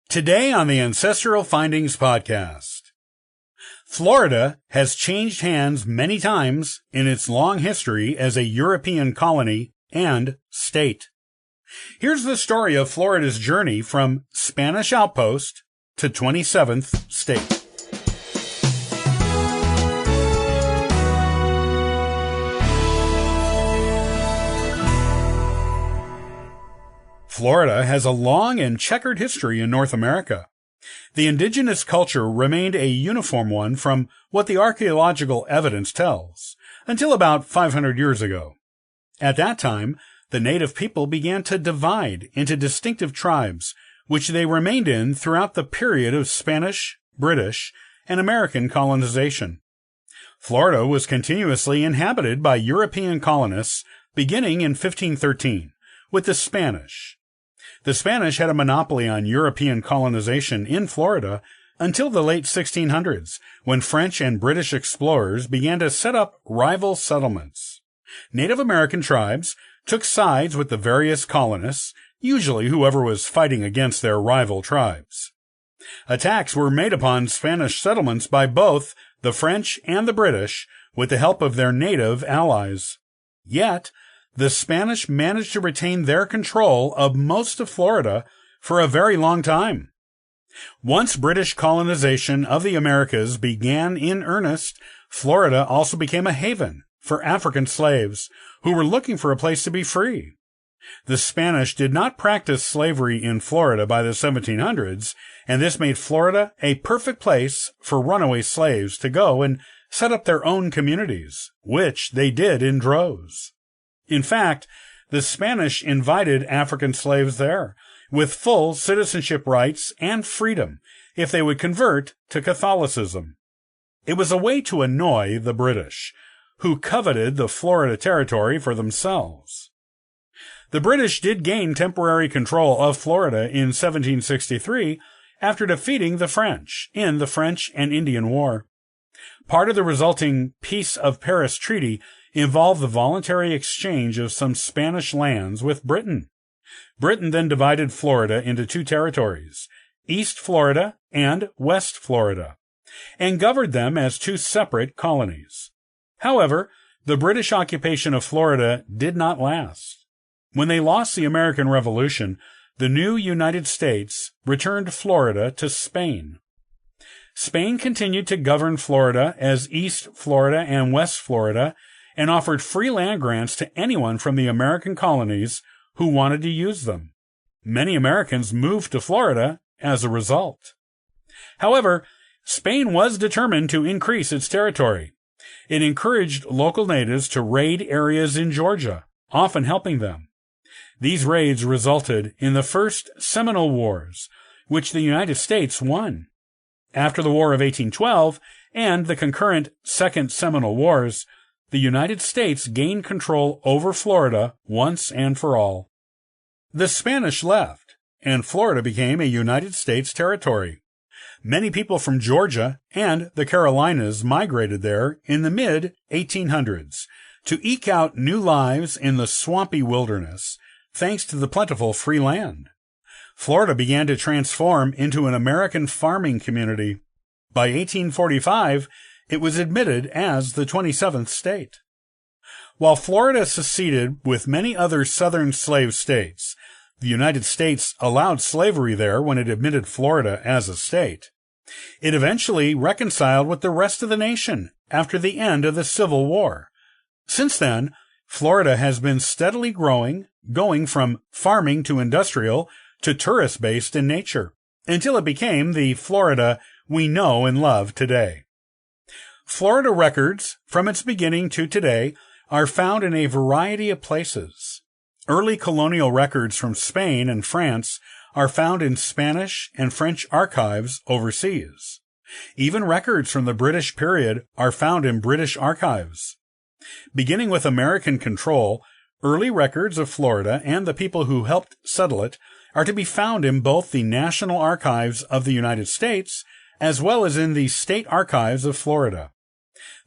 Today on the Ancestral Findings Podcast, Florida has changed hands many times in its long history as a European colony and state. Here's the story of Florida's journey from Spanish outpost to 27th state. Florida has a long and checkered history in North America. The indigenous culture remained a uniform one from what the archaeological evidence tells, until about 500 years ago. At that time, the native people began to divide into distinctive tribes, which they remained in throughout the period of Spanish, British, and American colonization. Florida was continuously inhabited by European colonists beginning in 1513 with the Spanish. The Spanish had a monopoly on European colonization in Florida until the late 1600s, when French and British explorers began to set up rival settlements. Native American tribes took sides with the various colonists, usually whoever was fighting against their rival tribes. Attacks were made upon Spanish settlements by both the French and the British with the help of their native allies. Yet, the Spanish managed to retain their control of most of Florida for a very long time. Once British colonization of the Americas began in earnest, Florida also became a haven for African slaves who were looking for a place to be free. The Spanish did not practice slavery in Florida by the 1700s, and this made Florida a perfect place for runaway slaves to go and set up their own communities, which they did in droves. In fact, the Spanish invited African slaves there, with full citizenship rights and freedom if they would convert to Catholicism. It was a way to annoy the British, who coveted the Florida territory for themselves. The British did gain temporary control of Florida in 1763 after defeating the French in the French and Indian War. Part of the resulting Peace of Paris Treaty involved the voluntary exchange of some Spanish lands with Britain. Britain then divided Florida into two territories, East Florida and West Florida, and governed them as two separate colonies. However, the British occupation of Florida did not last. When they lost the American Revolution, the new United States returned Florida to Spain. Spain continued to govern Florida as East Florida and West Florida, and offered free land grants to anyone from the American colonies who wanted to use them. Many Americans moved to Florida as a result. However, Spain was determined to increase its territory. It encouraged local natives to raid areas in Georgia, often helping them. These raids resulted in the First Seminole Wars, which the United States won. After the War of 1812 and the concurrent Second Seminole Wars, the United States gained control over Florida once and for all. The Spanish left, and Florida became a United States territory. Many people from Georgia and the Carolinas migrated there in the mid-1800s to eke out new lives in the swampy wilderness, thanks to the plentiful free land. Florida began to transform into an American farming community. By 1845, it was admitted as the 27th state. While Florida seceded with many other southern slave states, the United States allowed slavery there when it admitted Florida as a state. It eventually reconciled with the rest of the nation after the end of the Civil War. Since then, Florida has been steadily growing, going from farming to industrial to tourist-based in nature, until it became the Florida we know and love today. Florida records, from its beginning to today, are found in a variety of places. Early colonial records from Spain and France are found in Spanish and French archives overseas. Even records from the British period are found in British archives. Beginning with American control, early records of Florida and the people who helped settle it are to be found in both the National Archives of the United States as well as in the State Archives of Florida.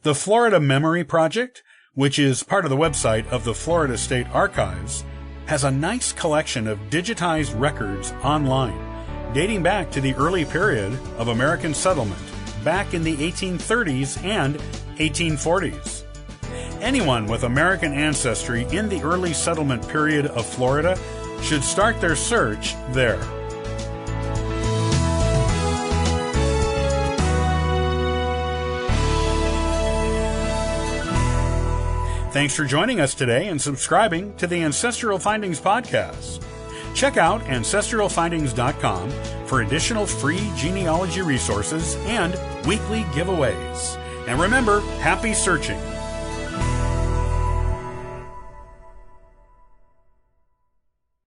The Florida Memory Project, which is part of the website of the Florida State Archives, has a nice collection of digitized records online, dating back to the early period of American settlement, back in the 1830s and 1840s. Anyone with American ancestry in the early settlement period of Florida should start their search there. Thanks for joining us today and subscribing to the Ancestral Findings podcast. Check out ancestralfindings.com for additional free genealogy resources and weekly giveaways. And remember, happy searching!